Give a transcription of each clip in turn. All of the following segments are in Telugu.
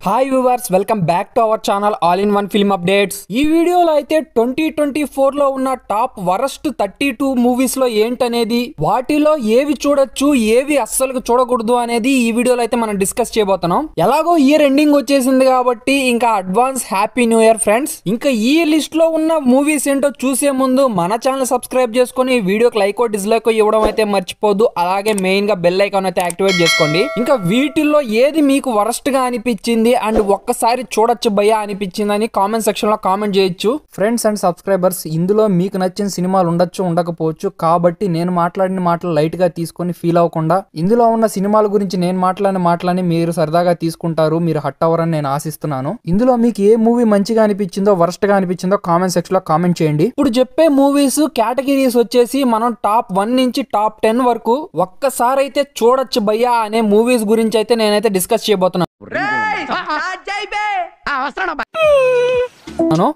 Hi viewers, welcome back to our channel all in one film updates. ఈ వీడియోలో అయితే 2024 లో ఉన్న టాప్ వరస్ట్ 32 మూవీస్ లో ఏంటనేది, వాటిలో ఏవి చూడొచ్చు ఏవి అస్సలు చూడకూడదు అనేది ఈ వీడియోలో అయితే మనం డిస్కస్ చేయబోతున్నాం. ఎలాగో ఇయర్ ఎండింగ్ వచ్చేసింది కాబట్టి ఇంకా advance happy new year friends. ఇంకా ఈ లిస్ట్ లో ఉన్న మూవీస్ ఏంటో చూసే ముందు మన ఛానల్ సబ్స్క్రైబ్ చేసుకుని వీడియోకి లైక్ డిస్లైక్ ఇవ్వడం అయితే మర్చిపోద్దు. అలాగే మెయిన్ గా బెల్ ఐకాన్ అయితే యాక్టివేట్ చేసుకోండి. ఇంకా వీటిల్లో ఏది మీకు వరస్ట్ గా అనిపించింది అండ్ ఒక్కసారి చూడొచ్చు భయ్యా అనిపించింది అని కామెంట్ సెక్షన్ లో కామెంట్ చేయొచ్చు. ఫ్రెండ్స్ అండ్ సబ్స్క్రైబర్స్, ఇందులో మీకు నచ్చిన సినిమాలు ఉండొచ్చు ఉండకపోవచ్చు, కాబట్టి నేను మాట్లాడిన మాటలు లైట్ గా తీసుకొని ఫీల్ అవ్వకుండా ఇందులో ఉన్న సినిమాల గురించి నేను మాట్లాడిన మాటలని మీరు సరదాగా తీసుకుంటారు, మీరు హట్ అవ్వరని నేను ఆశిస్తున్నాను. ఇందులో మీకు ఏ మూవీ మంచిగా అనిపించిందో వరస్ట్ గా అనిపించిందో కామెంట్ సెక్షన్ లో కామెంట్ చేయండి. ఇప్పుడు చెప్పే మూవీస్ కేటగిరీస్ వచ్చేసి మనం టాప్ 1 నుంచి టాప్ 10 వరకు ఒక్కసారి అయితే చూడొచ్చు భయ్యా అనే మూవీస్ గురించి అయితే నేనైతే డిస్కస్ చేయబోతున్నాను.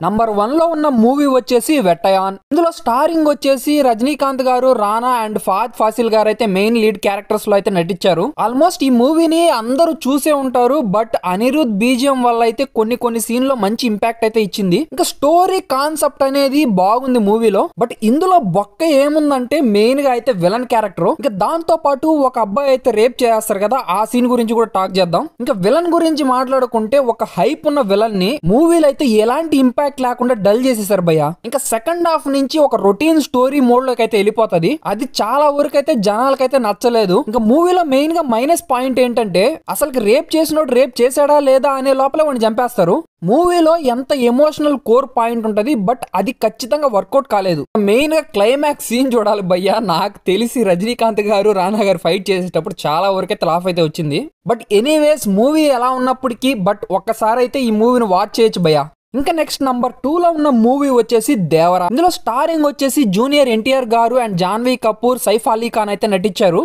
నంబర్ 1 లో ఉన్న మూవీ వచ్చేసి వెట్టయాన్. ఇందులో స్టారింగ్ వచ్చేసి రజనీకాంత్ గారు, రానా అండ్ ఫాద్ ఫాసిల్ గారు అయితే మెయిన్ లీడ్ క్యారెక్టర్స్ లో అయితే నటించారు. ఆల్మోస్ట్ ఈ మూవీని అందరూ చూసే ఉంటారు, బట్ అనిరుద్ బీజిఎం వల్ల అయితే కొన్ని సీన్ లో మంచి ఇంపాక్ట్ అయితే ఇచ్చింది. ఇంకా స్టోరీ కాన్సెప్ట్ అనేది బాగుంది మూవీలో, బట్ ఇందులో బొక్క ఏముందంటే మెయిన్ గా అయితే విలన్ క్యారెక్టర్. ఇంకా దాంతో పాటు ఒక అబ్బాయి అయితే రేప్ చేస్తారు కదా, ఆ సీన్ గురించి కూడా టాక్ చేద్దాం. ఇంకా విలన్ గురించి మాట్లాడుకుంటే ఒక హైప్ ఉన్న విలన్ ని మూవీలో అయితే ఎలాంటి ఇంపాక్ట్ లేకుండా డల్ చేసేసారు భయ్య. ఇంకా సెకండ్ హాఫ్ నుంచి ఒక రొటీన్ స్టోరీ మోడ్ లోకి అయితే వెళ్ళిపోతుంది. అది చాలా వరకు అయితే జనాలకైతే నచ్చలేదు. ఇంకా మూవీలో మెయిన్ గా మైనస్ పాయింట్ ఏంటంటే అసలు రేప్ చేసినోడు రేప్ చేశాడా లేదా అనే లోపల వాడిని చంపేస్తారు. మూవీలో ఎంత ఎమోషనల్ కోర్ పాయింట్ ఉంటది, బట్ అది ఖచ్చితంగా వర్కౌట్ కాలేదు. మెయిన్ గా క్లైమాక్స్ సీన్ చూడాలి భయ్యా. నాకు తెలిసి రజనీకాంత్ గారు, రానా గారు ఫైట్ చేసేటప్పుడు చాలా వరకు అయితే లాఫ్ అయితే వచ్చింది. బట్ ఎనీవేస్ మూవీ ఎలా ఉన్నప్పటికీ బట్ ఒక్కసారి అయితే ఈ మూవీని వాచ్ చేయొచ్చు భయ్యా. ఇంకా నెక్స్ట్ నంబర్ 2 లో ఉన్న మూవీ వచ్చేసి దేవరా. ఇందులో స్టారింగ్ వచ్చేసి జూనియర్ ఎన్టీఆర్ గారు అండ్ జాన్వీ కపూర్, సైఫ్ అలీ ఖాన్ అయితే నటించారు.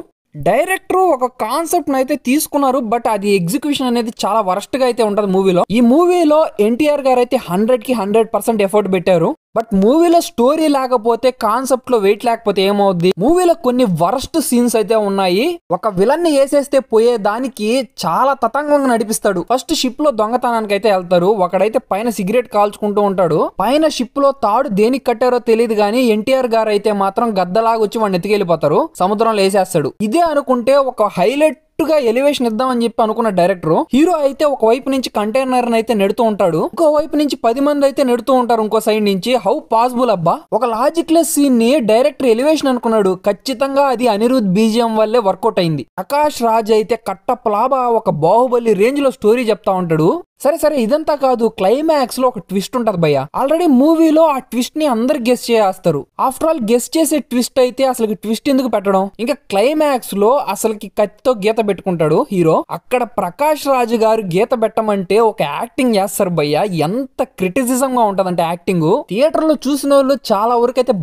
డైరెక్టర్ ఒక కాన్సెప్ట్ అయితే తీసుకున్నారు, బట్ అది ఎగ్జిక్యూషన్ అనేది చాలా వరస్ట్ గా అయితే ఉంటది మూవీలో. ఈ మూవీలో ఎన్టీఆర్ గారు అయితే 100కి 100% ఎఫర్ట్ పెట్టారు, బట్ మూవీలో స్టోరీ లేకపోతే, కాన్సెప్ట్ లో వెయిట్ లేకపోతే ఏమవుద్ది. మూవీలో కొన్ని వరస్ట్ సీన్స్ అయితే ఉన్నాయి. ఒక విలన్ ని వేసేస్తే పోయే దానికి చాలా తతంగంగా నడిపిస్తాడు. ఫస్ట్ షిప్ లో దొంగతనానికి అయితే వెళ్తారు. ఒకడైతే పైన సిగరెట్ కాల్చుకుంటూ ఉంటాడు. పైన షిప్ లో తాడు దేనికి కట్టారో తెలియదు కానీ ఎన్టీఆర్ గారు అయితే మాత్రం గద్దలాగా వచ్చి వాడిని ఎత్తుకెళ్ళిపోతారు, సముద్రంలో వేసేస్తాడు. ఇదే అనుకుంటే ఒక హైలైట్ గా ఎలివేషన్ ఇద్దామని చెప్పి అనుకున్న డైరెక్టర్, హీరో అయితే ఒక వైపు నుంచి కంటైనర్ అయితే నెడుతూ ఉంటాడు, ఇంకో వైపు నుంచి 10 మంది అయితే నెడుతూ ఉంటారు ఇంకో సైడ్ నుంచి. హౌ పాసిబుల్ అబ్బా? ఒక లాజిక్ లెస్ సీన్ ని డైరెక్టర్ ఎలివేషన్ అనుకున్నాడు. ఖచ్చితంగా అది అనిరుద్ బీజిఎం వల్లే వర్కౌట్ అయింది. ప్రకాష్ రాజ్ అయితే కట్టప్లాబా ఒక బాహుబలి రేంజ్ లో స్టోరీ చెప్తా ఉంటాడు. సరే ఇదంతా కాదు, క్లైమాక్స్ లో ఒక ట్విస్ట్ ఉంటది భయ్య. ఆల్రెడీ మూవీలో ఆ ట్విస్ట్ ని అందరు గెస్ చేస్తారు. ఆఫ్టర్ ఆల్ గెస్ చేసే ట్విస్ట్ అయితే అసలు ట్విస్ట్ ఎందుకు పెట్టడం? ఇంకా క్లైమాక్స్ లో అసలుకి కత్తితో గీత పెట్టుకుంటాడు హీరో. అక్కడ ప్రకాష్ రాజ్ గారు గీత పెట్టమంటే ఒక యాక్టింగ్ చేస్తారు భయ్య. ఎంత క్రిటిసిజం గా ఉంటదంటే యాక్టింగ్, థియేటర్ లో చూసిన వాళ్ళు చాలా వరకు అయితే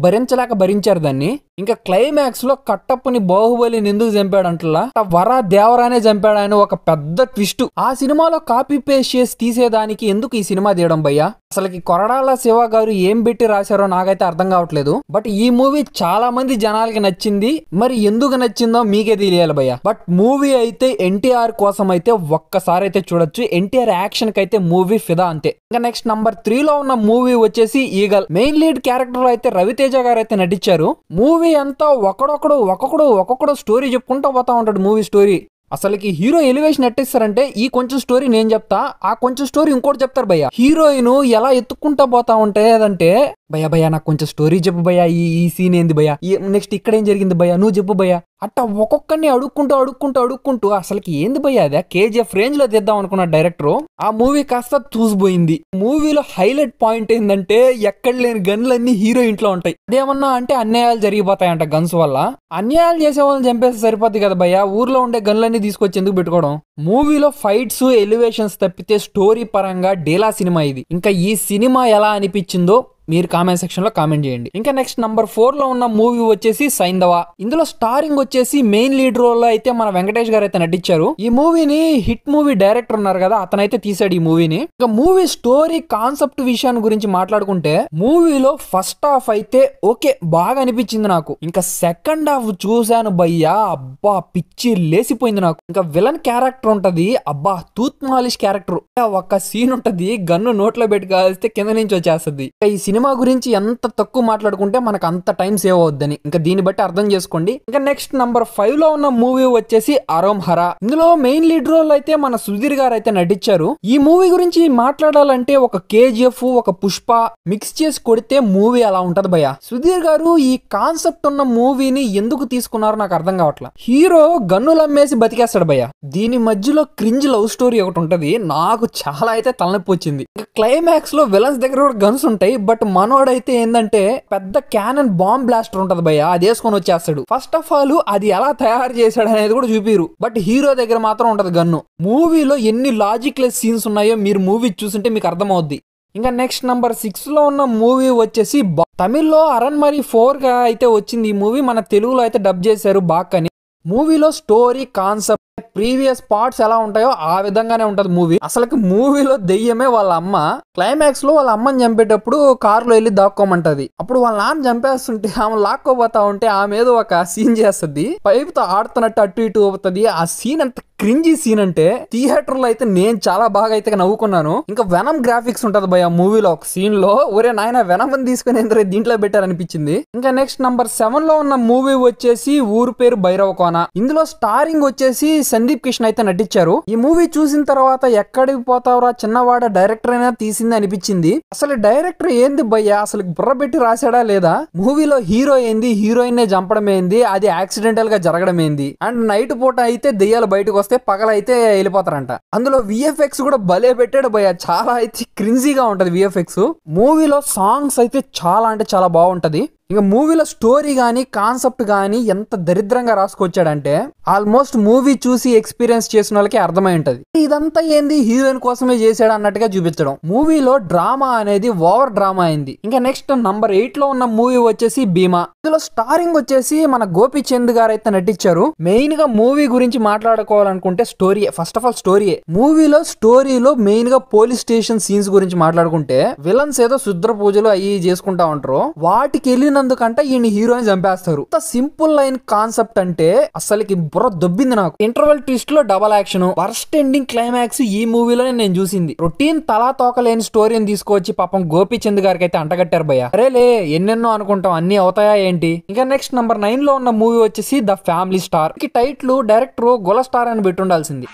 భరించారు దాన్ని. ఇంకా క్లైమాక్స్ లో కట్టప్పని బాహుబలిని ఎందుకు చంపాడంటలా వరా దేవరానే చంపాడని ఒక పెద్ద ట్విస్ట్. ఆ సినిమాలో కాపీ పేస్ట్ చేసి తీసేదానికి ఎందుకు ఈ సినిమా తీయడం భయ్యా? అసలుకి కొరడాల శివ గారు ఏం పెట్టి రాశారో నాకైతే అర్థం కావట్లేదు. బట్ ఈ మూవీ చాలా మంది జనాలకి నచ్చింది, మరి ఎందుకు నచ్చిందో మీకే తెలియాలి భయ్యా. బట్ మూవీ అయితే ఎన్టీఆర్ కోసం అయితే ఒక్కసారి అయితే చూడొచ్చు. ఎన్టీఆర్ యాక్షన్ కి అయితే మూవీ ఫిదా అంతే. ఇంకా నెక్స్ట్ నంబర్ 3 లో ఉన్న మూవీ వచ్చేసి ఈగల్. మెయిన్ లీడ్ క్యారెక్టర్ అయితే రవితేజ గారు అయితే నటించారు. మూవీ అంతా ఒక్కొక్కడు స్టోరీ చెప్పుకుంటూ పోతా ఉంటాడు. మూవీ స్టోరీ అసలుకి హీరో ఎలివేషన్ ఎట్టిస్తారంటే, ఈ కొంచెం స్టోరీ నేను చెప్తా, ఆ కొంచెం స్టోరీ ఇంకోటి చెప్తారు భయ్య. హీరోయిన్ ఎలా ఎత్తుక్కుంటా పోతా ఉంటే అదంటే భయ్యా నాకు కొంచెం స్టోరీ చెప్పు భయ్యా, ఈ సీన్ ఏంది భయ్యా, నెక్స్ట్ ఇక్కడ ఏం జరిగింది భయ్యా, నువ్వు చెప్పు భయ్యా. అట్ట ఒక్కొక్కరిని అడుక్కుంటూ అసలుకి ఏంది భయ్యా అదే KGF రేంజ్ లో తీద్దాం అనుకున్న డైరెక్టర్. ఆ మూవీ కాస్త చూసిపోయింది. మూవీలో హైలైట్ పాయింట్ ఏంటంటే ఎక్కడ లేని గన్లన్నీ హీరో ఇంట్లో ఉంటాయి. అదేమన్నా అంటే అన్యాయాలు జరిగిపోతాయంట గన్స్ వల్ల. అన్యాయాలు చేసే వాళ్ళని చంపేస్తే సరిపోద్ది కదా భయ్యా, ఊర్లో ఉండే గన్లన్నీ తీసుకొచ్చి ఎందుకు పెట్టుకోవడం? మూవీలో ఫైట్స్, ఎలివేషన్స్ తప్పితే స్టోరీ పరంగా డేలా సినిమా ఇది. ఇంకా ఈ సినిమా ఎలా అనిపించిందో మీరు కామెంట్ సెక్షన్ లో కామెంట్ చేయండి. ఇంకా నెక్స్ట్ నంబర్ 4 లో ఉన్న మూవీ వచ్చేసి సైంధవ. ఇందులో స్టారింగ్ వచ్చేసి మెయిన్ లీడ్ రోల్ లో అయితే మన వెంకటేష్ గారు అయితే నటించారు. ఈ మూవీని హిట్ మూవీ డైరెక్టర్ ఉన్నారు కదా, అతనైతే తీసాడు ఈ మూవీని. ఇంకా మూవీ స్టోరీ కాన్సెప్ట్ విషయాన్ని గురించి మాట్లాడుకుంటే మూవీలో ఫస్ట్ హాఫ్ అయితే ఓకే బాగా అనిపించింది నాకు. ఇంకా సెకండ్ హాఫ్ చూశాను భయ్యా, అబ్బా పిచ్చి లేసిపోయింది నాకు. ఇంకా విలన్ క్యారెక్టర్ ఉంటది, అబ్బా తూత్ మాలిష్ క్యారెక్టర్. ఒక సీన్ ఉంటది, గన్ను నోట్లో పెట్టి కాల్స్తే కింద నుంచి వచ్చేస్తుంది. ఈ సినిమా గురించి ఎంత తక్కువ మాట్లాడుకుంటే మనకు అంత టైం సేవ్ అవుద్దని ఇంకా దీన్ని బట్టి అర్థం చేసుకోండి. ఇంకా నెక్స్ట్ నంబర్ 5 లో ఉన్న మూవీ వచ్చేసి అరోమ్ హరా. ఇందులో మెయిన్ లీడ్ రోల్ అయితే మన సుధీర్ గారు అయితే నటించారు. ఈ మూవీ గురించి మాట్లాడాలంటే ఒక KGF ఒక పుష్ప మిక్స్ చేసి కొడితే మూవీ అలా ఉంటది భయ్య. సుధీర్ గారు ఈ కాన్సెప్ట్ ఉన్న మూవీని ఎందుకు తీసుకున్నారో నాకు అర్థం కావట్లా. హీరో గన్నులు అమ్మేసి బతికేస్తాడు భయ్య. దీని మధ్యలో క్రింజ్ లవ్ స్టోరీ ఒకటి ఉంటది, నాకు చాలా అయితే తలనొప్పి వచ్చింది. క్లైమాక్స్ లో విలన్స్ దగ్గర కూడా గన్స్ ఉంటాయి, బట్ మనోడైతే ఏంటంటే పెద్ద క్యానన్ బాంబ్ బ్లాస్టర్ ఉంటది భయ్య, అది వేసుకొని వచ్చేస్తాడు. ఫస్ట్ ఆఫ్ ఆల్ అది ఎలా తయారు చేశాడు అనేది కూడా చూపిరు, బట్ హీరో దగ్గర మాత్రం ఉంటది గన్ను. మూవీలో ఎన్ని లాజిక్ లెస్ సీన్స్ ఉన్నాయో మీరు మూవీ చూస్తుంటే మీకు అర్థమవుద్ది. ఇంకా నెక్స్ట్ నంబర్ 6 లో ఉన్న మూవీ వచ్చేసి తమిళ్లో అరణ్మరి 4 గా అయితే వచ్చింది ఈ మూవీ, మన తెలుగులో అయితే డబ్ చేశారు బాక్ అని. మూవీలో స్టోరీ కాన్సెప్ట్ ప్రీవియస్ పార్ట్స్ ఎలా ఉంటాయో ఆ విధంగానే ఉంటది మూవీ. అసలుకి మూవీలో దెయ్యమే వాళ్ళ అమ్మ. క్లైమాక్స్ లో వాళ్ళ అమ్మని చంపేటప్పుడు కారులో వెళ్ళి దాక్కోమంటది. అప్పుడు వాళ్ళ నాన్న చంపేస్తుంటే ఆమె లాక్కోపోతా ఉంటే ఆమె ఏదో ఒక సీన్ చేస్తుంది, పైప్ తో ఆడుతున్నట్టు అటు ఇటు అవుతుంది. ఆ సీన్ అంత క్రింజీ సీన్ అంటే థియేటర్ లో అయితే నేను చాలా బాగా అయితే నవ్వుకున్నాను. ఇంకా వెనమ్ గ్రాఫిక్స్ ఉంటది భయ మూవీలో. ఒక సీన్ లో ఒరే నాయన వెనమ్ తీసుకుని ఎందుకు దీంట్లో పెట్టారనిపించింది. ఇంకా నెక్స్ట్ నంబర్ 7 లో ఉన్న మూవీ వచ్చేసి ఊరు పేరు భైరవ కోన. ఇందులో స్టారింగ్ వచ్చేసి సందీప్ కిషన్ అయితే నటించారు. ఈ మూవీ చూసిన తర్వాత ఎక్కడికి పోతావురా చిన్నవాడ డైరెక్టర్ అయినా తీసింది అనిపించింది. అసలు డైరెక్టర్ ఏంది భయ్యా, అసలు బుర్ర పెట్టి రాశాడా లేదా? మూవీలో హీరో ఏంది, హీరోయిన్ నే చంపడం ఏంది, అది యాక్సిడెంటల్ గా జరగడం ఏంది, అండ్ నైట్ పూట అయితే దెయ్యాలు బయటకు వస్తే పగలైతే వెళ్ళిపోతారంట. అందులో VFX కూడా భలే పెట్టాడు భయ్యా, చాలా అయితే క్రింజీగా ఉంటది VFX. మూవీలో సాంగ్స్ అయితే చాలా అంటే చాలా బాగుంటది. ఇంకా మూవీలో స్టోరీ గానీ కాన్సెప్ట్ గానీ ఎంత దరిద్రంగా రాసుకొచ్చాడంటే ఆల్మోస్ట్ మూవీ చూసి ఎక్స్పీరియన్స్ చేసిన వాళ్ళకి అర్థమై ఉంటది ఇదంతా ఏంది హీరోయిన్ కోసమే చేశాడు అన్నట్టుగా చూపించడం. మూవీలో డ్రామా అనేది ఓవర్ డ్రామా అయింది. ఇంకా నెక్స్ట్ నంబర్ 8 లో ఉన్న మూవీ వచ్చేసి భీమా. ఇందులో స్టారింగ్ వచ్చేసి మన గోపీచంద్ గారు అయితే నటించారు. మెయిన్ గా మూవీ గురించి మాట్లాడుకోవాలనుకుంటే స్టోరీ, ఫస్ట్ ఆఫ్ ఆల్ స్టోరీయే. మూవీలో స్టోరీలో మెయిన్ గా పోలీస్ స్టేషన్ సీన్స్ గురించి మాట్లాడుకుంటే విలన్స్ ఏదో శుద్ర పూజలు అయ్యి చేసుకుంటా ఉంటారు, వాటికి వెళ్ళినందుకంటే ఈయన హీరోని చంపేస్తారు. సింపుల్ లైన్ కాన్సెప్ట్ అంటే అసలుకి బుర్ర దొబ్బింది నాకు. ఇంటర్వెల్ ట్విస్ట్ లో double action, worst ending climax ఈ మూవీలోనే నేను చూసింది. రొటీన్ తలా తోకలేని స్టోరీని తీసుకొచ్చి పాపం గోపీచంద్ గారికి అయితే అంటగట్టారు భయ్య. అరేలే ఎన్నెన్నో అనుకుంటాం, అన్ని అవుతాయా ఏంటి? ఇంకా నెక్స్ట్ నంబర్ 9 లో ఉన్న మూవీ వచ్చేసి ద ఫ్యామిలీ స్టార్. ఈ టైటిల్ డైరెక్టర్ గొల స్టార్ అని పెట్టి ఉండాల్సింది.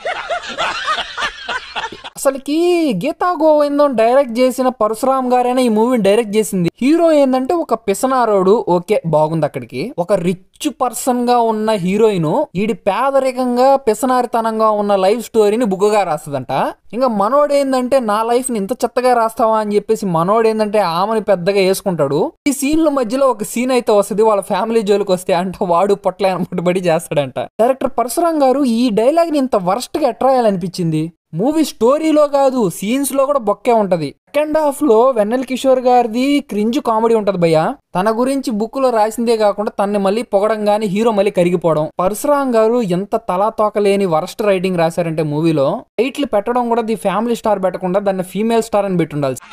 అసలుకి గీతా గోవిందం డైరెక్ట్ చేసిన పరశురామ్ గారైనా ఈ మూవీని డైరెక్ట్ చేసింది. హీరో ఏంటంటే ఒక పిసనారోడు, ఓకే బాగుంది. అక్కడికి ఒక రిచ్ పర్సన్ గా ఉన్న హీరోయిన్ ఈడి పేదరికంగా పిసనారితనంగా ఉన్న లైఫ్ స్టోరీని బుగ్గగా రాస్తుందంట. ఇంకా మనోడు ఏంటంటే నా లైఫ్ ని ఇంత చెత్తగా రాస్తావా అని చెప్పేసి మనోడు ఏంటంటే ఆమెని పెద్దగా వేసుకుంటాడు. ఈ సీన్ల మధ్యలో ఒక సీన్ అయితే వస్తుంది, వాళ్ళ ఫ్యామిలీ జోలికి వస్తే అంట వాడు పొట్ల ముట్టుబడి చేస్తాడంట. డైరెక్టర్ పరశురామ్ గారు ఈ డైలాగ్ ని ఇంత వర్స్ట్ గా ఎట్రా అనిపించింది. మూవీ స్టోరీలో కాదు సీన్స్ లో కూడా బొక్కే ఉంటది. సెకండ్ హాఫ్ లో వెన్నెల కిషోర్ గారిది క్రింజ్ కామెడీ ఉంటది భయ్య. తన గురించి బుక్ లో రాసిందే కాకుండా తన్ని మళ్ళీ పొగడం గానీ హీరో మళ్ళీ కరిగిపోవడం. పరశురామ్ గారు ఎంత తలా తోకలేని వరస్ట్ రైటింగ్ రాశారంటే మూవీలో టైటిల్ పెట్టడం కూడా ది ఫ్యామిలీ స్టార్ పెట్టకుండా దాన్ని ఫీమేల్ స్టార్ అని పెట్టి ఉండాల్సి.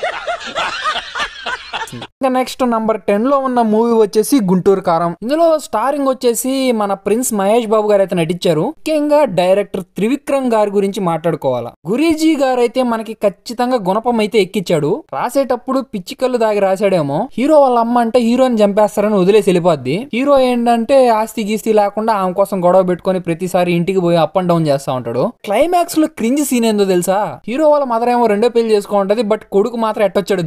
ఇంకా నెక్స్ట్ నంబర్ 10 లో ఉన్న మూవీ వచ్చేసి గుంటూరు కారం. ఇందులో స్టారింగ్ వచ్చేసి మన ప్రిన్స్ మహేష్ బాబు గారు అయితే నటించారు. ముఖ్యంగా డైరెక్టర్ త్రివిక్రమ్ గారి గురించి మాట్లాడుకోవాలా. గురీజీ గారు అయితే మనకి ఖచ్చితంగా గుణపం అయితే ఎక్కించాడు. రాసేటప్పుడు పిచ్చికల్లు దాగి రాశాడేమో. హీరో వాళ్ళ అమ్మ అంటే హీరోని చంపేస్తారని వదిలేసి వెళ్ళిపోద్ది. హీరో ఏంటంటే ఆస్తి గీస్తి లేకుండా ఆమె కోసం గొడవ పెట్టుకుని ప్రతిసారి ఇంటికి పోయి అప్ అండ్ డౌన్ చేస్తా ఉంటాడు. క్లైమాక్స్ లో క్రింజ్ సీన్ ఏందో తెలుసా? హీరో వాళ్ళ మదర్ ఏమో రెండో పెళ్లి చేసుకో ఉంటది, బట్ కొడుకు మాత్రం ఎట్టొచ్చాడు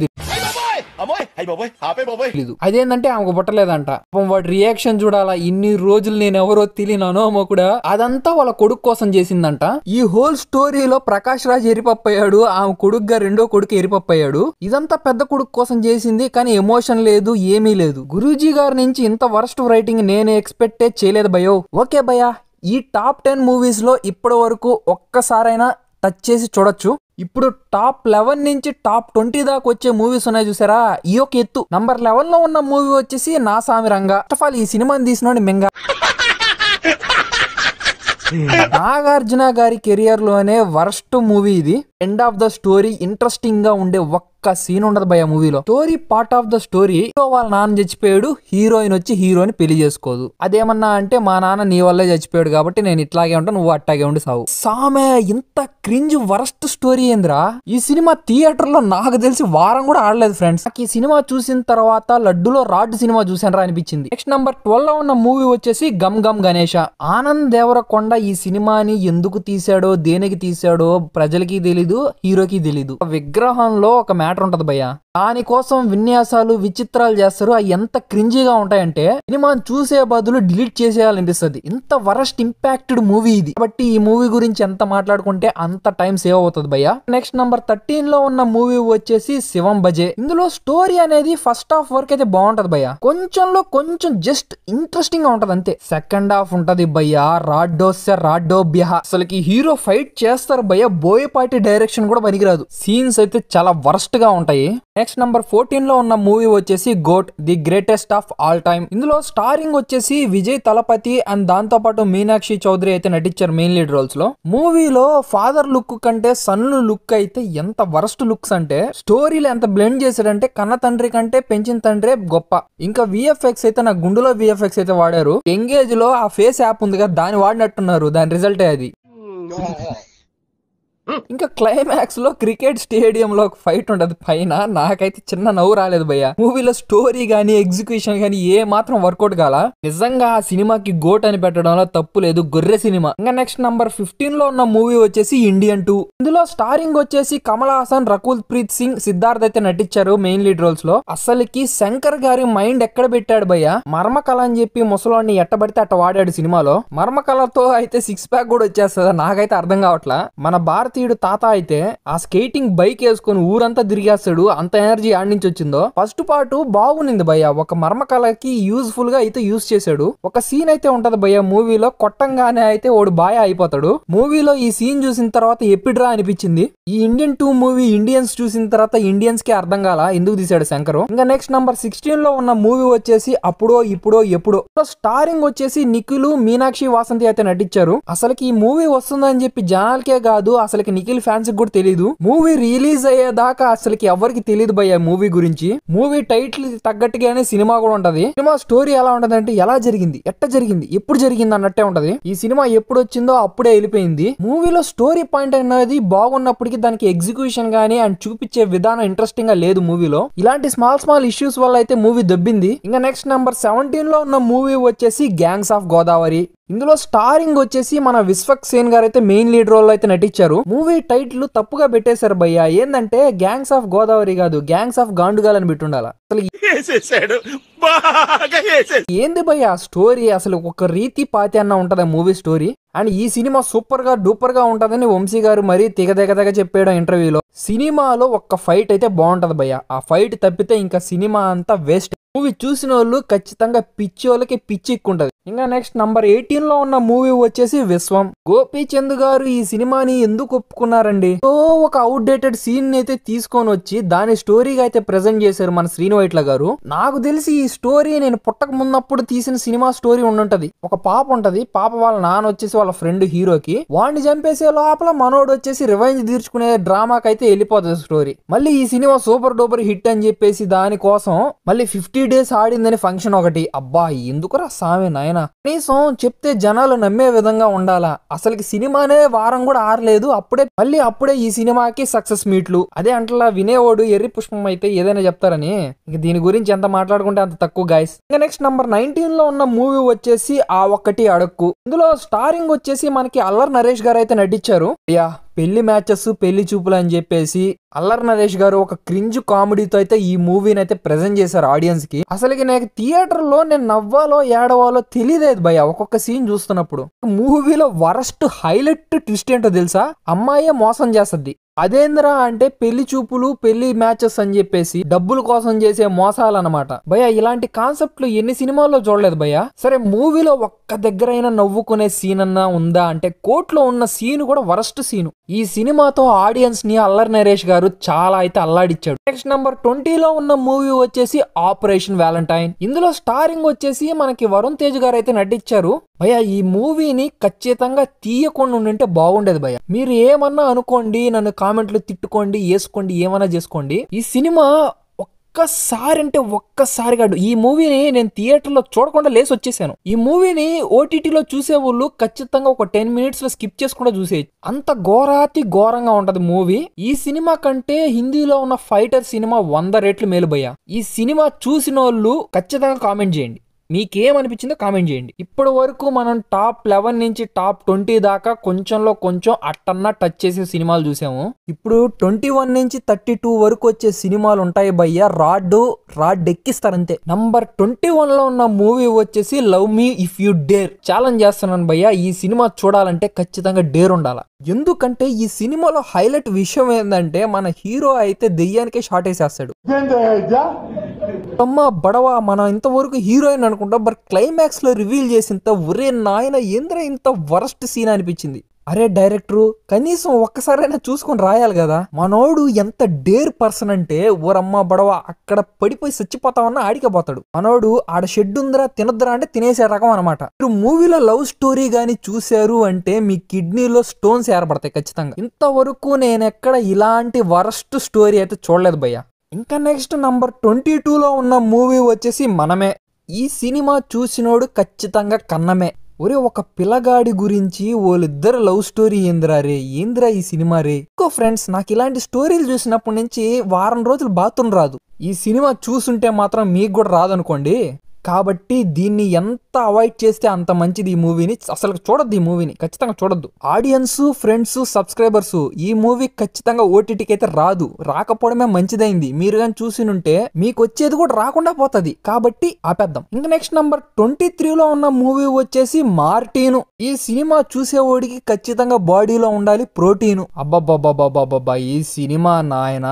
అదేంటంటే ఆమెకు పుట్టలేదంట. వాడి రియాక్షన్ చూడాలా. ఇన్ని రోజులు నేను ఎవరో తెలియనానో అమ్మో కూడా అదంతా వాళ్ళ కొడుకు కోసం చేసిందంట. ఈ హోల్ స్టోరీలో ప్రకాష్ రాజ్ ఎరిపప్పయ్యాడు, ఆమె కొడుకుగా రెండో కొడుకు ఎరిపప్పయ్యాడు. ఇదంతా పెద్ద కొడుకు కోసం చేసింది, కానీ ఎమోషన్ లేదు, ఏమీ లేదు. గురూజీ గారి నుంచి ఇంత వరస్ట్ రైటింగ్ నేను ఎక్స్పెక్టే చేయలేదు భయో. ఓకే భయ్యా, ఈ టాప్ 10 మూవీస్ లో ఇప్పటి వరకు ఒక్కసారైనా టచ్ చేసి చూడొచ్చు. ఇప్పుడు టాప్ 11 నుంచి టాప్ 20 దాకా వచ్చే మూవీస్ ఉన్నాయి చూసారా, ఈ ఒక ఎత్తు. నంబర్ 11 లో ఉన్న మూవీ వచ్చేసి నా సామి రంగా. ఫస్ట్ ఆఫ్ ఆల్ ఈ సినిమాని తీసినోడి మెంగా. నాగార్జున గారి కెరియర్ లోనే వర్స్ట్ మూవీ ఇది. End of the story interesting గా ఉండే ఒక్క సీన్ ఉండదు భయ మూవీలో. Story part of the story, వాళ్ళ నాన్న చచ్చిపోయాడు, హీరోయిన్ వచ్చి హీరోని పెళ్లి చేసుకోదు. అదేమన్నా అంటే మా నాన్న నీ వల్లే చచ్చిపోయాడు కాబట్టి నేను ఇట్లాగే ఉంటా, నువ్వు అట్టాగే ఉండి సావు. సామే ఇంత క్రింజ్ వరస్ట్ స్టోరీ ఏంద్రా. ఈ సినిమా థియేటర్ లో నాకు తెలిసి వారం కూడా ఆడలేదు ఫ్రెండ్స్. నాకు ఈ సినిమా చూసిన తర్వాత లడ్డులో రాడ్ సినిమా చూసానరా అనిపించింది. నెక్స్ట్ నంబర్ 12 లో ఉన్న మూవీ వచ్చేసి గమ్ గమ్ గణేష. ఆనంద్ దేవరకొండ ఈ సినిమాని ఎందుకు తీసాడో దేనికి తీసాడో ప్రజలకి తెలీదు, హీరోకి తెలీదు. విగ్రహంలో ఒక మ్యాటర్ ఉంటది భయ్య, దానికోసం విన్యాసాలు విచిత్రాలు చేస్తారు. అవి ఎంత క్రింజీగా ఉంటాయంటే సినిమాని చూసే బదులు డిలీట్ చేసేయాలనిపిస్తుంది. ఇంత వరస్ట్ ఇంపాక్టెడ్ మూవీ ఇది. కాబట్టి ఈ మూవీ గురించి ఎంత మాట్లాడుకుంటే అంత టైం సేవ్ అవుతుంది భయ్య. నెక్స్ట్ నంబర్ 13 లో ఉన్న మూవీ వచ్చేసి శివం బజే. ఇందులో స్టోరీ అనేది ఫస్ట్ హాఫ్ వరకు అయితే బాగుంటది భయ్య, కొంచెంలో కొంచెం జస్ట్ ఇంట్రెస్టింగ్ గా ఉంటది అంతే. సెకండ్ హాఫ్ ఉంటది భయ్య రాడ్డో బ్యహ. అసలుకి హీరో ఫైట్ చేస్తారు భయ్య, బోయపాటి డైరెక్షన్ కూడా పనికిరాదు. సీన్స్ అయితే చాలా వరస్ట్ గా ఉంటాయి. నెక్స్ట్ నంబర్ 14 లో ఉన్న మూవీ వచ్చేసి GOAT, the greatest of all time. ఇందులో స్టారింగ్ వచ్చేసి విజయ్ తలపతి అండ్ దాంతో పాటు మీనాక్షి చౌదరి అయితే నటించారు మెయిన్ లీడ్ రోల్స్ లో. మూవీలో ఫాదర్ లుక్ కంటే సన్ లుక్ అయితే ఎంత వరస్ట్ లుక్స్ అంటే స్టోరీలో ఎంత బ్లెండ్ చేశాడంటే కన్న తండ్రి కంటే పెంచిన తండ్రే గొప్ప. ఇంకా విఎఫ్ఎక్స్ అయితే నా గుండెలో విఎఫ్ఎక్స్ అయితే వాడారు. ఎంగేజ్ లో ఆ ఫేస్ యాప్ ఉంది కదా దాన్ని వాడినట్టున్నారు, దాని రిజల్టే అది. ఇంకా క్లైమాక్స్ లో క్రికెట్ స్టేడియం లో ఒక ఫైట్ ఉంటది పైన, నాకైతే చిన్న నవ్వు రాలేదు భయ్య. మూవీలో స్టోరీ గానీ ఎగ్జిక్యూషన్ గానీ ఏ మాత్రం వర్కౌట్ కాల. నిజంగా ఆ సినిమాకి గోట్ అని పెట్టడంలో తప్పు లేదు, గొర్రె సినిమా. ఇంకా నెక్స్ట్ నంబర్ 15 లో ఉన్న మూవీ వచ్చేసి ఇండియన్ 2. ఇందులో స్టారింగ్ వచ్చేసి కమల్ హాసన్, రకుల్ ప్రీత్ సింగ్, సిద్ధార్థ్ అయితే నటించారు మెయిన్ లీడ్ రోల్స్ లో. అసలుకి శంకర్ గారి మైండ్ ఎక్కడ పెట్టాడు భయ్య, మర్మకళ అని చెప్పి ముసలాన్ని ఎట్టబడితే అట్ట వాడాడు సినిమాలో. మర్మకళతో అయితే 6 ప్యాక్ కూడా వచ్చేస్తుందా నాకైతే అర్థం కావట్లా. మన భారతీయుడు తాత అయితే ఆ స్కేటింగ్ బైక్ వేసుకుని ఊరంతా తిరిగేస్తాడు, అంత ఎనర్జీ ఆడి నుంచి వచ్చిందో. ఫస్ట్ పార్ట్ బాగుంది భయ్య, ఒక మర్మకళకి యూజ్ఫుల్ గా అయితే యూజ్ చేశాడు. ఒక సీన్ అయితే ఉంటది భయ్య మూవీలో, కొట్టంగానే అయితే ఓడు బాయ అయిపోతాడు. మూవీలో ఈ సీన్ చూసిన తర్వాత ఎపిడ్రా అనిపించింది. ఈ ఇండియన్ 2 మూవీ ఇండియన్స్ చూసిన తర్వాత ఇండియన్స్ కి అర్థం కాల ఎందుకు తీసాడు శంకర్. ఇంకా నెక్స్ట్ నంబర్ 16 లో ఉన్న మూవీ వచ్చేసి అప్పుడో ఇప్పుడో ఎప్పుడో. స్టారింగ్ వచ్చేసి నిఖిల్, మీనాక్షి వాసంతి అయితే నటించారు. అసలుకి ఈ మూవీ వస్తుందని చెప్పి జనాలకే కాదు అసలుకి నిఖిల్ ఫ్యాన్స్ కూడా తెలియదు. మూవీ రిలీజ్ అయ్యేదాకా అసలుకి ఎవరికి తెలియదు భయ్య మూవీ గురించి. మూవీ టైటిల్ తగ్గట్టుగానే సినిమా కూడా ఉంటది. సినిమా స్టోరీ ఎలా ఉంటది అంటే ఎలా జరిగింది, ఎట్ట జరిగింది, ఎప్పుడు జరిగింది అన్నట్టే ఉంటది. ఈ సినిమా ఎప్పుడు వచ్చిందో అప్పుడే వెళ్ళిపోయింది. మూవీలో స్టోరీ పాయింట్ అనేది బాగున్నప్పటికీ దానికి ఎగ్జిక్యూషన్ గానీ అండ్ చూపించే విధానం ఇంట్రెస్టింగ్ గా లేదు మూవీలో. ఇలాంటి స్మాల్ ఇష్యూస్ వల్ల అయితే మూవీ దొబ్బింది. ఇంకా నెక్స్ట్ నంబర్ 17 లో ఉన్న మూవీ వచ్చేసి గ్యాంగ్స్ ఆఫ్ గోదావరి. ఇందులో స్టారింగ్ వచ్చేసి మన విశ్వక్ సేన్ గారు అయితే మెయిన్ లీడ్ రోల్ అయితే నటించారు. మూవీ టైటిల్ తప్పుగా పెట్టేశారు భయ్య, ఏందంటే గ్యాంగ్స్ ఆఫ్ గోదావరి కాదు గ్యాంగ్స్ ఆఫ్ గాండుగాల్ అని పెట్టుండాల. అసలు ఏంది భయ్య స్టోరీ, అసలు ఒక రీతి పాతి అన్న ఉంటది మూవీ స్టోరీ. అండ్ ఈ సినిమా సూపర్ గా డూపర్ గా ఉంటదని వంశీ గారు మరీ తెగ చెప్పాడు ఇంటర్వ్యూలో. సినిమాలో ఒక్క ఫైట్ అయితే బాగుంటది భయ్య, ఆ ఫైట్ తప్పితే ఇంకా సినిమా అంతా వేస్ట్. మూవీ చూసిన వాళ్ళు ఖచ్చితంగా పిచ్చి వాళ్ళకి పిచ్చి ఎక్కుంటది. ఇంకా నెక్స్ట్ నంబర్ 18 లో ఉన్న మూవీ వచ్చేసి విశ్వం. గోపీచంద్ గారు ఈ సినిమాని ఎందుకు ఒప్పుకున్నారండి, ఒక అవుట్ డేటెడ్ సీన్ అయితే తీసుకొని వచ్చి దాని స్టోరీగా అయితే ప్రెజెంట్ చేశారు మన శ్రీను వైట్ల గారు. నాకు తెలిసి ఈ స్టోరీ నేను పుట్టక ముందప్పుడు తీసిన సినిమా స్టోరీ ఉండుంటది. ఒక పాప ఉంటది, పాప వాళ్ళ నాన్న వచ్చేసి వాళ్ళ ఫ్రెండ్ హీరోకి వాడిని చంపేసే లోపల మనోడు వచ్చేసి రివెంజ్ తీర్చుకునే డ్రామాకి అయితే వెళ్ళిపోతుంది స్టోరీ. మళ్ళీ ఈ సినిమా సూపర్ డూపర్ హిట్ అని చెప్పేసి దానికోసం మళ్ళీ 50 days ఆడిందని ఫంక్షన్ ఒకటి. అబ్బా ఎందుకురా సామే నాయన, కనీసం చెప్తే జనాలు నమ్మే విధంగా ఉండాలా. అసలుకి సినిమానే వారం కూడా ఆరలేదు, అప్పుడే ఈ సినిమాకి సక్సెస్ మీట్లు. అదే అంటలా వినేవాడు ఎర్రి పుష్పం అయితే ఏదైనా చెప్తారని. ఇక దీని గురించి ఎంత మాట్లాడుకుంటే అంత తక్కువ గాయస్. ఇంకా నెక్స్ట్ నంబర్ 19 లో ఉన్న మూవీ వచ్చేసి ఆ ఒక్కటి అడక్కు. ఇందులో స్టారింగ్ వచ్చేసి మనకి అల్లర్ నరేష్ గారు అయితే నటించారు. పెళ్లి మ్యాచెస్ పెళ్లి చూపులు అని చెప్పేసి అల్లర్ నరేష్ గారు ఒక క్రింజ్ కామెడీతో అయితే ఈ మూవీని అయితే ప్రెజెంట్ చేశారు ఆడియన్స్ కి. అసలుకి నాకు థియేటర్ లో నేను నవ్వాలో ఏడవాలో తెలియలేదు భయ్య ఒక్కొక్క సీన్ చూస్తున్నప్పుడు. మూవీలో వరస్ట్ హైలైట్ ట్విస్ట్ ఏంటో తెలుసా, అమ్మాయే మోసం చేస్తుంది. అదేంద్రా అంటే పెళ్లి చూపులు పెళ్లి మ్యాచెస్ అని చెప్పేసి డబ్బుల కోసం చేసే మోసాలన్నమాట భయ్య. ఇలాంటి కాన్సెప్ట్లు ఎన్ని సినిమాల్లో చూడలేదు భయ్య. సరే మూవీలో ఒక్క దగ్గరైనా నవ్వుకునే సీన్ అన్నా ఉందా అంటే కోర్టులో ఉన్న సీన్ కూడా వరస్ట్ సీను. ఈ సినిమాతో ఆడియన్స్ ని అల్లరి నరేష్ గారు చాలా అయితే అల్లాడిచ్చాడు. నెక్స్ట్ నెంబర్ 20లో ఉన్న మూవీ వచ్చేసి ఆపరేషన్ వ్యాలంటైన్. ఇందులో స్టారింగ్ వచ్చేసి మనకి వరుణ్ తేజ్ గారు అయితే నటించారు భయ్య. ఈ మూవీని ఖచ్చితంగా తీయకుండా ఉంటే బాగుండేది భయ్య. మీరు ఏమన్నా అనుకోండి, నన్ను కామెంట్లు తిట్టుకోండి, వేసుకోండి, ఏమన్నా చేసుకోండి. ఈ సినిమా ఒక్కసారి అంటే ఒక్కసారి కాదు, ఈ మూవీని నేను థియేటర్లో చూడకుండా లేసి వచ్చేసాను. ఈ మూవీని ఓటీటీలో చూసే వాళ్ళు ఖచ్చితంగా ఒక 10 minutes లో స్కిప్ చేసుకుంటూ చూసేయచ్చు. అంత ఘోరాతి ఘోరంగా ఉంటది మూవీ. ఈ సినిమా కంటే హిందీలో ఉన్న ఫైటర్ సినిమా 100 రెట్లు మేలు భయ్య. ఈ సినిమా చూసిన వాళ్ళు ఖచ్చితంగా కామెంట్ చేయండి, మీకేమనిపించిందో కామెంట్ చేయండి. ఇప్పటి వరకు మనం టాప్ 11 నుంచి టాప్ 20 దాకా కొంచెంలో కొంచెం అట్టన్నా టచ్ చేసే సినిమాలు చూసాము. ఇప్పుడు 21 నుంచి 32 వరకు వచ్చే సినిమాలు ఉంటాయి భయ్య. రాడ్ ఎక్కిస్తారంతే. నంబర్ 21 లో ఉన్న మూవీ వచ్చేసి love me if you dare. Challenge చేస్తున్నాను భయ్య, ఈ సినిమా చూడాలంటే ఖచ్చితంగా డేర్ ఉండాలి. ఎందుకంటే ఈ సినిమాలో హైలైట్ విషయం ఏంటంటే మన హీరో అయితే దెయ్యానికే షాట్ వేసేస్తాడు. అమ్మ బడవ, మనం ఇంతవరకు హీరోయిన్ అనుకుంటా, బట్ క్లైమాక్స్ లో రివీల్ చేసింత ఒరే నాయన ఏంద్రా ఇంత వరస్ట్ సీన్ అనిపించింది. అరే డైరెక్టరు కనీసం ఒక్కసారైనా చూసుకొని రాయాలి కదా. మనోడు ఎంత డేర్ పర్సన్ అంటే ఓరమ్మ బడవ అక్కడ పడిపోయి చచ్చిపోతామన్నా ఆడికపోతాడు. మనోడు ఆడ షెడ్ ఉందిరా తినద్దురా అంటే తినేసే రకం అనమాట. మీరు మూవీలో లవ్ స్టోరీ గాని చూశారు అంటే మీ కిడ్నీలో స్టోన్స్ ఏర్పడతాయి ఖచ్చితంగా. ఇంతవరకు నేను ఎక్కడ ఇలాంటి వరస్ట్ స్టోరీ అయితే చూడలేదు భయ్య. ఇంకా నెక్స్ట్ నంబర్ 22లో ఉన్న మూవీ వచ్చేసి మనమే. ఈ సినిమా చూసినోడు ఖచ్చితంగా కన్నమే. ఒరే ఒక పిల్లగాడి గురించి వాళ్ళిద్దరు లవ్ స్టోరీ ఏంద్రా ఈ సినిమా రే. ఇంకో ఫ్రెండ్స్, నాకు ఇలాంటి స్టోరీలు చూసినప్పటి నుంచి వారం రోజులు బాత్రూమ్ రాదు. ఈ సినిమా చూసుంటే మాత్రం మీకు కూడా రాదనుకోండి. కాబట్టి దీన్ని ఎంత అవాయిడ్ చేస్తే అంత మంచిది. ఈ మూవీని అసలు చూడొద్దు, ఈ మూవీని ఖచ్చితంగా చూడొద్దు. ఆడియన్స్, ఫ్రెండ్స్, సబ్స్క్రైబర్స్ ఈ మూవీ ఖచ్చితంగా ఓటీటీకి అయితే రాదు. రాకపోవడమే మంచిదైంది. మీరు కానీ చూసినుంటే మీకు వచ్చేది కూడా రాకుండా పోతుంది. కాబట్టి ఆపేద్దాం. ఇంకా నెక్స్ట్ నంబర్ 23లో ఉన్న మూవీ వచ్చేసి మార్టీను. ఈ సినిమా చూసేవాడికి ఖచ్చితంగా బాడీలో ఉండాలి ప్రోటీన్. అబ్బబ్బబ్బబ్బబ్బబ్బా ఈ సినిమా నాయన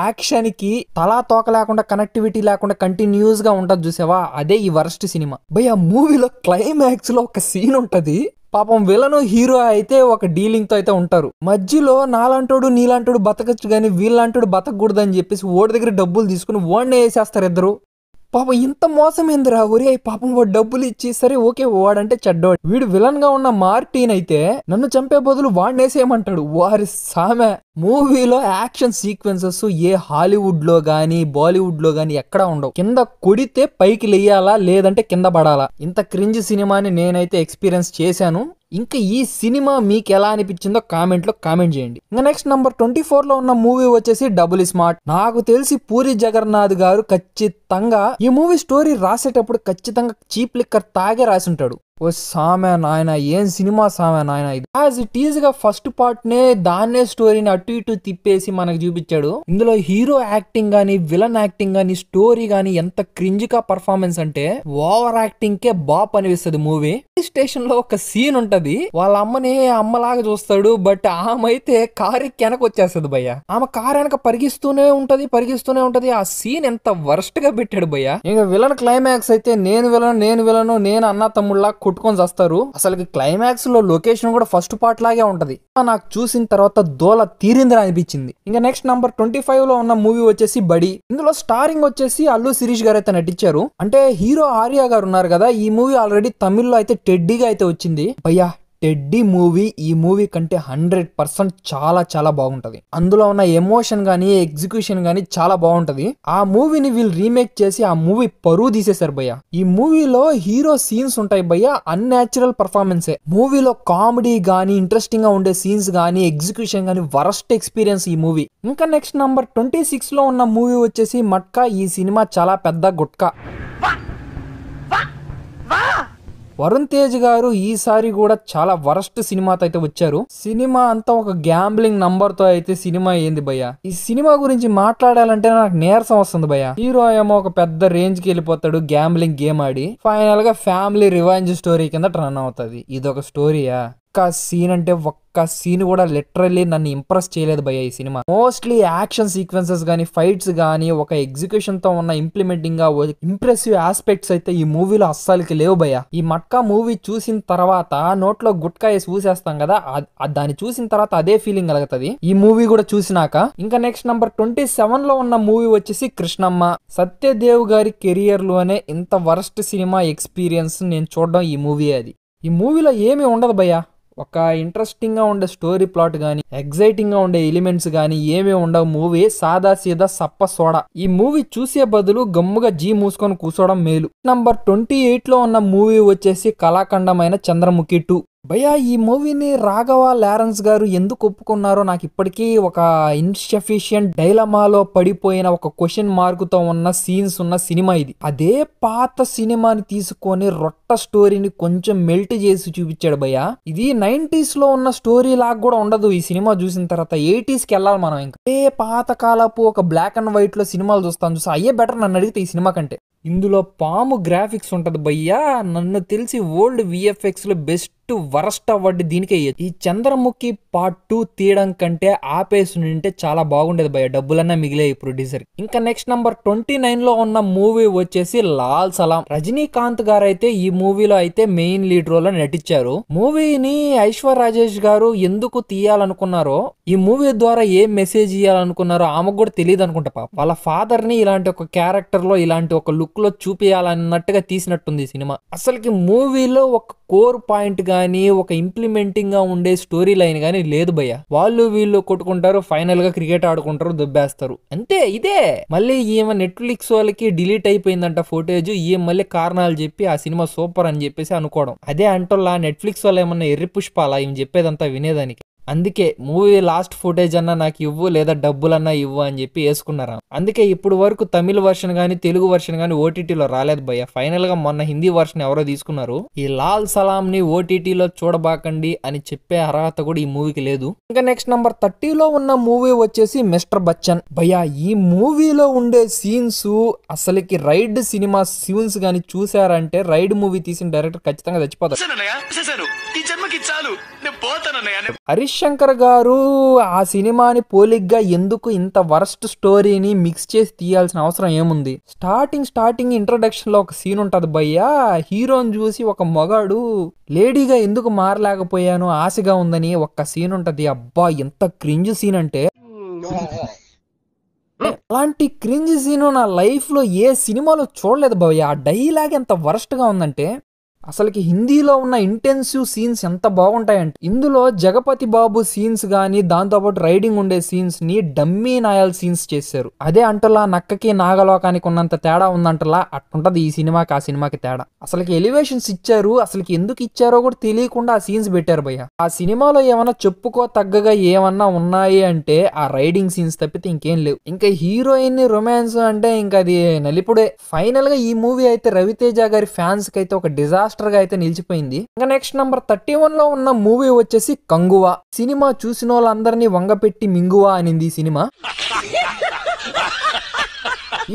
యాక్షన్ కి తలా తోక లేకుండా, కనెక్టివిటీ లేకుండా కంటిన్యూస్ గా ఉంటది చూసావా, అదే ఈ వరస్ట్ సినిమా భయ్య. మూవీలో క్లైమాక్స్ లో ఒక సీన్ ఉంటది. పాపం విలను హీరో అయితే ఒక డీలింగ్ తో అయితే ఉంటారు. మధ్యలో నాలాంటోడు నీలాంటోడు బతకచ్చు గానీ వీళ్ళంటోడు బతకూడదని చెప్పేసి ఓడి దగ్గర డబ్బులు తీసుకుని ఓడినే వేసేస్తారు ఇద్దరు. పాపం ఇంత మోసం ఏందిరా ఒరే. పాపం వాడు డబ్బులు ఇచ్చి సరే ఓకే వాడంటే చెడ్డవాడు. వీడు విలన్ గా ఉన్న మార్టీన్ అయితే నన్ను చంపే బదులు వాడినేసేయమంటాడు. వారి సామె. మూవీలో యాక్షన్ సీక్వెన్సెస్ ఏ హాలీవుడ్ లో గానీ బాలీవుడ్ లో గానీ ఎక్కడా ఉండవు. కింద కొడితే పైకి లేయాలా లేదంటే కింద పడాలా. ఇంత క్రింజ్ సినిమాని నేనైతే ఎక్స్పీరియన్స్ చేశాను. ఇంకా ఈ సినిమా మీకు ఎలా అనిపించిందో కామెంట్ లో కామెంట్ చేయండి. ఇంకా నెక్స్ట్ నంబర్ 24లో ఉన్న మూవీ వచ్చేసి డబుల్ స్మార్ట్. నాకు తెలిసి పూరి జగన్నాథ్ గారు ఖచ్చితంగా ఈ మూవీ స్టోరీ రాసేటప్పుడు ఖచ్చితంగా చీప్ లిక్కర్ తాగే రాసి ఉంటాడు. ఓ సామె నాయన, ఏం సినిమా సామె నాయన ఇది. యాజ్ ఇట్ ఈజ్ గా ఫస్ట్ పార్ట్ నే దాన్నే స్టోరీని అటు ఇటు తిప్పేసి మనకు చూపించాడు. ఇందులో హీరో యాక్టింగ్ గానీ, విలన్ యాక్టింగ్ గానీ, స్టోరీ గానీ ఎంత క్రింజ్ గా పర్ఫార్మెన్స్ అంటే ఓవర్ యాక్టింగ్ కే బాప్ అనిపిస్తుంది మూవీ. స్టేషన్ లో ఒక సీన్ ఉంటది. వాళ్ళ అమ్మని అమ్మలాగా చూస్తాడు, బట్ ఆమె అయితే కారు వెనక వచ్చేస్తుంది భయ్య. ఆమె కారు వెనక పరిగిస్తూనే ఉంటది. ఆ సీన్ ఎంత వర్స్ట్ గా పెట్టాడు భయ్య. ఇంకా విలన్ క్లైమాక్స్ అయితే నేను విలను నేను అన్న తమ్ముళ్ళ కొట్టుకొని వస్తారు. అసలు క్లైమాక్స్ లో లొకేషన్ కూడా ఫస్ట్ పార్ట్ లాగే ఉంటది. నాకు చూసిన తర్వాత దోల తీరిందని అనిపించింది. ఇంకా నెక్స్ట్ నంబర్ 25 లో ఉన్న మూవీ వచ్చేసి బడి. ఇందులో స్టారింగ్ వచ్చేసి అల్లు శిరీష్ గారు అయితే నటించారు. అంటే హీరో ఆర్య గారు ఉన్నారు కదా. ఈ మూవీ ఆల్రెడీ తమిళ్లో అయితే టెడ్డీగా అయితే వచ్చింది భయ్యా. టెడ్డీ మూవీ ఈ మూవీ కంటే 100% చాలా బాగుంటది. అందులో ఉన్న ఎమోషన్ గానీ, ఎగ్జిక్యూషన్ గానీ చాలా బాగుంటది. ఆ మూవీని వీళ్ళు రీమేక్ చేసి ఆ మూవీ పరువు తీసేశారు భయ్య. ఈ మూవీలో హీరో సీన్స్ ఉంటాయి భయ్య, అన్యాచురల్ పర్ఫార్మెన్సే. మూవీలో కామెడీ గానీ, ఇంట్రెస్టింగ్ గా ఉండే సీన్స్ గానీ, ఎగ్జిక్యూషన్ గానీ వరస్ట్ ఎక్స్పీరియన్స్ ఈ మూవీ. ఇంకా నెక్స్ట్ నంబర్ 26 లో ఉన్న మూవీ వచ్చేసి మట్కా. ఈ సినిమా చాలా పెద్ద గుట్కా. వరుణ్ తేజ్ గారు ఈసారి కూడా చాలా వరస్ట్ సినిమాతో అయితే వచ్చారు. సినిమా అంతా ఒక గ్యాంబ్లింగ్ నంబర్ తో అయితే సినిమా ఏంది భయ్య. ఈ సినిమా గురించి మాట్లాడాలంటే నాకు నీరసం వస్తుంది భయ్య. హీరో ఏమో ఒక పెద్ద రేంజ్ కి వెళ్ళిపోతాడు గ్యాంబ్లింగ్ గేమ్ ఆడి, ఫైనల్ గా ఫ్యామిలీ రివెంజ్ స్టోరీ కింద రన్ అవుతుంది. ఇదొక స్టోరీయా? ఒక్క సీన్ అంటే ఒక్క సీన్ కూడా లిటరల్లీ నన్ను ఇంప్రెస్ చేయలేదు భయ్య ఈ సినిమా. మోస్ట్లీ యాక్షన్ సీక్వెన్సెస్ గానీ, ఫైట్స్ గానీ, ఒక ఎగ్జిక్యూషన్ తో ఉన్న ఇంప్లిమెంటింగ్ గా ఇంప్రెసివ్ ఆస్పెక్ట్స్ అయితే ఈ మూవీలో అస్సలకి లేవు భయ్య. ఈ మట్కా మూవీ చూసిన తర్వాత నోట్లో గుట్కా వేసి ఊసేస్తాం కదా, దాన్ని చూసిన తర్వాత అదే ఫీలింగ్ కలుగుతుంది ఈ మూవీ కూడా చూసినాక. ఇంకా నెక్స్ట్ నంబర్ 27 లో ఉన్న మూవీ వచ్చేసి కృష్ణమ్మ. సత్యదేవ్ గారి కెరియర్ లోనే ఇంత వరస్ట్ సినిమా ఎక్స్పీరియన్స్ నేను చూడడం ఈ మూవీ. అది ఈ మూవీలో ఏమీ ఉండదు భయ్య. ఒక ఇంట్రెస్టింగ్ గా ఉండే స్టోరీ ప్లాట్ గానీ, ఎగ్జైటింగ్ గా ఉండే ఎలిమెంట్స్ గానీ ఏమీ ఉండవు. మూవీ సాదా సీదా సప్ప సోడా. ఈ మూవీ చూసే బదులు గమ్ముగా జీ మూసుకొని కూర్చోవడం మేలు. నంబర్ 28 లో ఉన్న మూవీ వచ్చేసి కళాఖండమైన చంద్రముఖి 2. భయ్యా ఈ మూవీని రాఘవ లారెన్స్ గారు ఎందుకు ఒప్పుకున్నారో నాకు ఇప్పటికీ ఒక ఇన్సఫిషియంట్ డైలమాలో పడిపోయిన ఒక క్వశ్చన్ మార్క్ తో ఉన్న సీన్స్ ఉన్న సినిమా ఇది. అదే పాత సినిమాని తీసుకొని రొట్ట స్టోరీని కొంచెం మెల్ట్ చేసి చూపించాడు భయ్యా. ఇది 90s లో ఉన్న స్టోరీ లాగా కూడా ఉండదు. ఈ సినిమా చూసిన తర్వాత 80s కి వెళ్ళాలి మనం. ఇంకా ఏ పాత కాలపు ఒక బ్లాక్ అండ్ వైట్ లో సినిమాలు చూస్తాను చూసా, అయ్యే బెటర్ నన్ను అడిగితే ఈ సినిమా కంటే. ఇందులో పాము గ్రాఫిక్స్ ఉంటది భయ్యా. నన్ను తెలిసి ఓల్డ్ విఎఫ్ఎక్స్ లో బెస్ట్ వరస్ట్ అవార్డు దీనికే ఇయ్యచ్చు. ఈ చంద్రముఖి పార్ట్ 2 తీయడం కంటే ఆపేసి ఉంటే చాలా బాగుండేది భయ్య, డబ్బులన్నా మిగిలే ఈ ప్రొడ్యూసర్. ఇంకా నెక్స్ట్ నంబర్ 29 లో ఉన్న మూవీ వచ్చేసి లాల్ సలాం. రజనీకాంత్ గారు అయితే ఈ మూవీలో అయితే మెయిన్ లీడ్ రోల్ లో నటించారు. మూవీని ఐశ్వర్య రాజేష్ గారు ఎందుకు తీయాలనుకున్నారో, ఈ మూవీ ద్వారా ఏం మెసేజ్ ఇవ్వాలనుకున్నారో ఆమెకు కూడా తెలియదు అనుకుంటా. పాప వాళ్ళ ఫాదర్ ని ఇలాంటి ఒక క్యారెక్టర్ లో, ఇలాంటి ఒక లుక్ లో చూపించాలన్నట్టుగా తీసినట్టుంది సినిమా. అసలుకి మూవీలో ఒక కోర్ పాయింట్ గానీ, ఒక ఇంప్లిమెంటింగ్ గా ఉండే స్టోరీ లైన్ గానీ లేదు భయ్య. వాళ్ళు వీళ్ళు కొట్టుకుంటారు, ఫైనల్ గా క్రికెట్ ఆడుకుంటారు, దుబ్బేస్తారు, అంతే. ఇదే మళ్ళీ ఈమె నెట్ఫ్లిక్స్ వాళ్ళకి డిలీట్ అయిపోయిందంట ఫోటేజ్. ఈమె మళ్ళీ కారణాలు చెప్పి ఆ సినిమా సూపర్ అని చెప్పేసి అనుకోవడం. అదే అంటోలా నెట్ఫ్లిక్స్ వాళ్ళు ఏమన్నా ఎర్రి పుష్పాలా ఈమె చెప్పేదంతా వినేదానికి. అందుకే మూవీ లాస్ట్ ఫుటేజ్ అన్నా నాకు ఇవ్వు, లేదా డబ్బులన్నా ఇవ్వు అని చెప్పి వేసుకున్నారా. అందుకే ఇప్పుడు వరకు తమిళ వర్షన్ గానీ, తెలుగు వర్షన్ గానీ ఓటీటీలో రాలేదు భయ్య. ఫైనల్ గా మొన్న హిందీ వర్షన్ ఎవరో తీసుకున్నారు. ఈ లాల్ సలాం ని ఓటీటీలో చూడబాకండి అని చెప్పే అర్హత కూడా ఈ మూవీకి లేదు. ఇంకా నెక్స్ట్ నంబర్ 30 లో ఉన్న మూవీ వచ్చేసి మిస్టర్ బచ్చన్. భయ్య ఈ మూవీలో ఉండే సీన్స్ అసలుకి రైడ్ సినిమా సీన్స్ గానీ చూసారంటే, రైడ్ మూవీ తీసిన డైరెక్టర్ ఖచ్చితంగా చచ్చిపోతారు. హరీష్ శంకర్ గారు ఆ సినిమాని పోలిగ్గా ఎందుకు ఇంత వరస్ట్ స్టోరీని మిక్స్ చేసి తీయాల్సిన అవసరం ఏముంది? స్టార్టింగ్ ఇంట్రొడక్షన్ లో ఒక సీన్ ఉంటది భయ్యా. హీరోని చూసి ఒక మగాడు లేడీగా ఎందుకు మారలేకపోయాను, ఆశగా ఉందని ఒక్క సీన్ ఉంటది. అబ్బా ఎంత క్రింజ్ సీన్ అంటే, అలాంటి క్రింజ్ సీన్ నా లైఫ్ లో ఏ సినిమాలో చూడలేదు భయ్యా. ఆ డైలాగ్ ఎంత వరస్ట్ గా ఉందంటే, అసలుకి హిందీలో ఉన్న ఇంటెన్సివ్ సీన్స్ ఎంత బాగుంటాయంటే, ఇందులో జగపతి బాబు సీన్స్ గానీ, దాంతోపాటు రైడింగ్ ఉండే సీన్స్ ని డమ్మీ నాయల్ సీన్స్ చేశారు. అదే అంటలా నక్కకి నాగలోకానికి ఉన్నంత తేడా ఉందంటలా అట్టుంటది ఈ సినిమాకి ఆ సినిమాకి తేడా. అసలుకి ఎలివేషన్స్ ఇచ్చారు, అసలుకి ఎందుకు ఇచ్చారో కూడా తెలియకుండా ఆ సీన్స్ పెట్టారు భయ్య. ఆ సినిమాలో ఏమన్నా చెప్పుకో తగ్గగా ఏమన్నా ఉన్నాయి అంటే ఆ రైడింగ్ సీన్స్ తప్పితే ఇంకేం లేవు. ఇంకా హీరోయిన్ ని రొమాన్స్ అంటే ఇంకా అది నలిపుడే. ఫైనల్ గా ఈ మూవీ అయితే రవితేజ గారి ఫ్యాన్స్ కి అయితే ఒక డిజాస్టర్ గా అయితే నిలిచిపోయింది. ఇంకా నెక్స్ట్ నంబర్ 31 లో ఉన్న మూవీ వచ్చేసి కంగువా. సినిమా చూసిన వాళ్ళందరినీ వంగపెట్టి మింగువా అనింది ఈ సినిమా.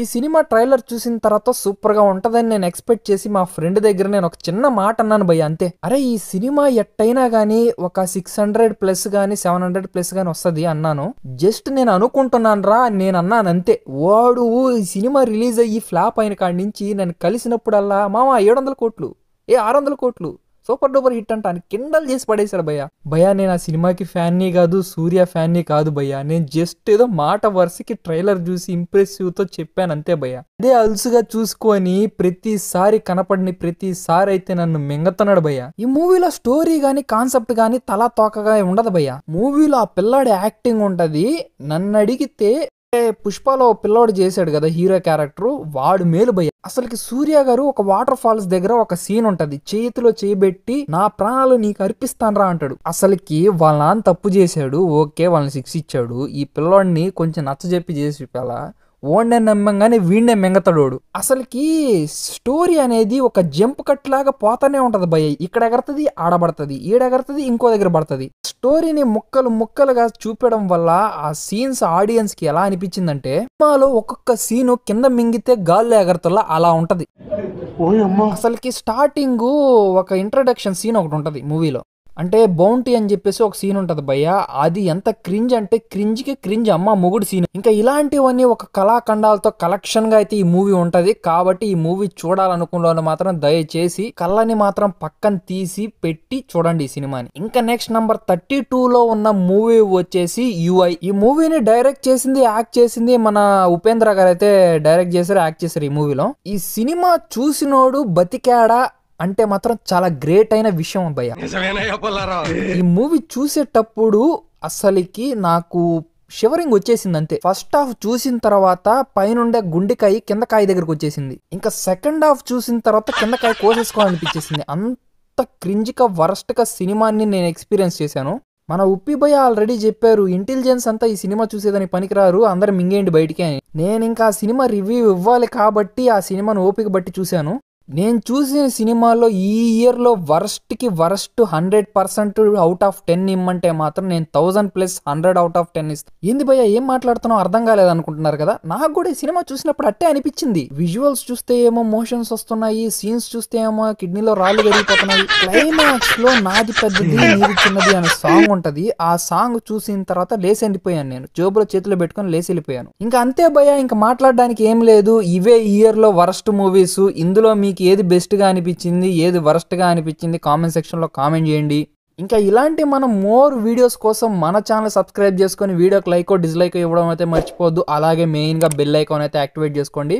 ఈ సినిమా ట్రైలర్ చూసిన తర్వాత సూపర్ గా ఉంటదని నేను ఎక్స్పెక్ట్ చేసి మా ఫ్రెండ్ దగ్గర నేను ఒక చిన్న మాట అన్నాను భయ్య, అంతే. అరే ఈ సినిమా ఎట్టయినా గానీ ఒక 600+ గానీ 700+ గానీ వస్తుంది అన్నాను. జస్ట్ నేను అనుకుంటున్నాను రా నేను అన్నాను అంతే. వాడు ఈ సినిమా రిలీజ్ అయ్యి ఫ్లాప్ అయిన కాడి నుంచి నేను కలిసినప్పుడల్లా మామ 700 కోట్లు 600 కోట్లు సూపర్ డూపర్ హిట్ అంటాను కిండల్ చేసి పడేశారు భయ్యా. నేను ఆ సినిమాకి ఫ్యాన్ని కాదు, సూర్య ఫ్యాన్ని కాదు భయ్యా. నేను జస్ట్ ఏదో మాట వరుసకి ట్రైలర్ చూసి ఇంప్రెసివ్ తో చెప్పాను అంతే భయ్యా. అదే అలుసుగా చూసుకొని ప్రతిసారి కనపడిని ప్రతిసారి అయితే నన్ను మింగతున్నాడు భయ్యా. ఈ మూవీలో స్టోరీ గానీ, కాన్సెప్ట్ గానీ తలా తోకగా ఉండదు భయ్యా. మూవీలో ఆ పిల్లాడి యాక్టింగ్ ఉంటది. నన్ను అడిగితే పుష్పలో పిల్లోడు చేశాడు కదా హీరో క్యారెక్టర్, వాడు మేలు భయ్య. అసలుకి సూర్య గారు ఒక వాటర్ ఫాల్స్ దగ్గర ఒక సీన్ ఉంటది, చేతిలో చేయబెట్టి నా ప్రాణాలు నీకు అర్పిస్తానరా అంటాడు. అసలుకి వాళ్ళ నాన్న తప్పు చేశాడు, ఓకే వాళ్ళని శిక్ష ఇచ్చాడు. ఈ పిల్లోడిని కొంచెం నచ్చజెప్పి చేసి చెప్పాలా, ఓన్నే నమ్మంగానే వీడినే మింగతాడు. అసలుకి స్టోరీ అనేది ఒక జంప్ కట్ లాగా పోతానే ఉంటది భయ్య. ఇక్కడ ఎగరతది, ఆడబడుతుంది, ఈడెగరతది, ఇంకో దగ్గర పడుతుంది. స్టోరీని ముక్కలుగా చూపడం వల్ల ఆ సీన్స్ ఆడియన్స్ కి ఎలా అనిపించిందంటే, సినిమాలో ఒక్కొక్క సీను కింద మింగితే గాల్లో ఎగరతల్లా అలా ఉంటది. అసలుకి స్టార్టింగ్ ఒక ఇంట్రడక్షన్ సీన్ ఒకటి ఉంటది మూవీలో. అంటే బౌంటీ అని చెప్పేసి ఒక సీన్ ఉంటది భయ్య, అది ఎంత క్రింజ్ అంటే క్రింజ్కి క్రింజ్ అమ్మ మొగుడు సీన్. ఇంకా ఇలాంటివన్నీ ఒక కళాఖండాలతో కలెక్షన్ గా అయితే ఈ మూవీ ఉంటది. కాబట్టి ఈ మూవీ చూడాలనుకున్న మాత్రం దయచేసి కళ్ళని మాత్రం పక్కన తీసి పెట్టి చూడండి ఈ సినిమాని. ఇంకా నెక్స్ట్ నంబర్ 32 లో ఉన్న మూవీ వచ్చేసి యుఐ. ఈ మూవీని డైరెక్ట్ చేసింది, యాక్ట్ చేసింది మన ఉపేంద్ర గారు అయితే డైరెక్ట్ చేశారు, యాక్ట్ చేశారు ఈ మూవీలో. ఈ సినిమా చూసినోడు బతికాడా అంటే మాత్రం చాలా గ్రేట్ అయిన విషయం భయ్య. ఈ మూవీ చూసేటప్పుడు అసలుకి నాకు షివరింగ్ వచ్చేసింది అంతే. ఫస్ట్ హాఫ్ చూసిన తర్వాత పైనుండే గుండెకాయ కింద కాయ దగ్గరకు వచ్చేసింది. ఇంకా సెకండ్ హాఫ్ చూసిన తర్వాత కింద కాయ కోసేసుకోవాలనిపించేసింది. అంత క్రింజ్గా వరస్ట్ గా సినిమాని నేను ఎక్స్పీరియన్స్ చేశాను. మన ఉప్పి భయ్య ఆల్రెడీ చెప్పారు, ఇంటెలిజెన్స్ అంతా ఈ సినిమా చూసేదని పనికిరారు, అందరు మింగేయండి బయటికి అని. నేను ఇంకా ఆ సినిమా రివ్యూ ఇవ్వాలి కాబట్టి ఆ సినిమాను ఓపిక బట్టి చూశాను. నేను చూసిన సినిమాలో ఈ ఇయర్ లో వరస్ట్ కి వరస్ట్ 100% అవుట్ ఆఫ్ 10 ఇమ్మంటే మాత్రం నేను 1000+ 100 అవుట్ ఆఫ్ 10 ఇస్తాను. ఏంది భయ్య ఏం మాట్లాడుతున్నావు అర్థం కాలేదు అనుకుంటున్నారు కదా, నాకు కూడా ఈ సినిమా చూసినప్పుడు అట్టే అనిపించింది. విజువల్స్ చూస్తే ఏమో మోషన్స్ వస్తున్నాయి, సీన్స్ చూస్తే ఏమో కిడ్నీలో రాళ్ళు పెరిగిపోతున్నాయి. క్లైమాక్స్ లో నాది పెద్దది నీది చిన్నది అనే సాంగ్ ఉంటది. ఆ సాంగ్ చూసిన తర్వాత లేసి వెళ్ళిపోయాను, నేను జోబులో చేతిలో పెట్టుకుని లేసి వెళ్ళిపోయాను. ఇంకా అంతే భయ్య, ఇంకా మాట్లాడడానికి ఏం లేదు. ఇవే ఇయర్ లో వరస్ట్ మూవీస్. ఇందులో మీకు ఏది బెస్ట్ గా అనిపించింది, ఏది వరస్ట్ గా అనిపించింది కామెంట్ సెక్షన్ లో కామెంట్ చేయండి. ఇంకా ఇలాంటి మనం మోర్ వీడియోస్ కోసం మన ఛానల్ సబ్స్క్రైబ్ చేసుకొని వీడియోకి లైక్ డిస్లైక్ ఇవ్వడం అయితే మర్చిపోద్దు. అలాగే మెయిన్ గా బెల్ ఐకాన్ అయితే యాక్టివేట్ చేసుకోండి.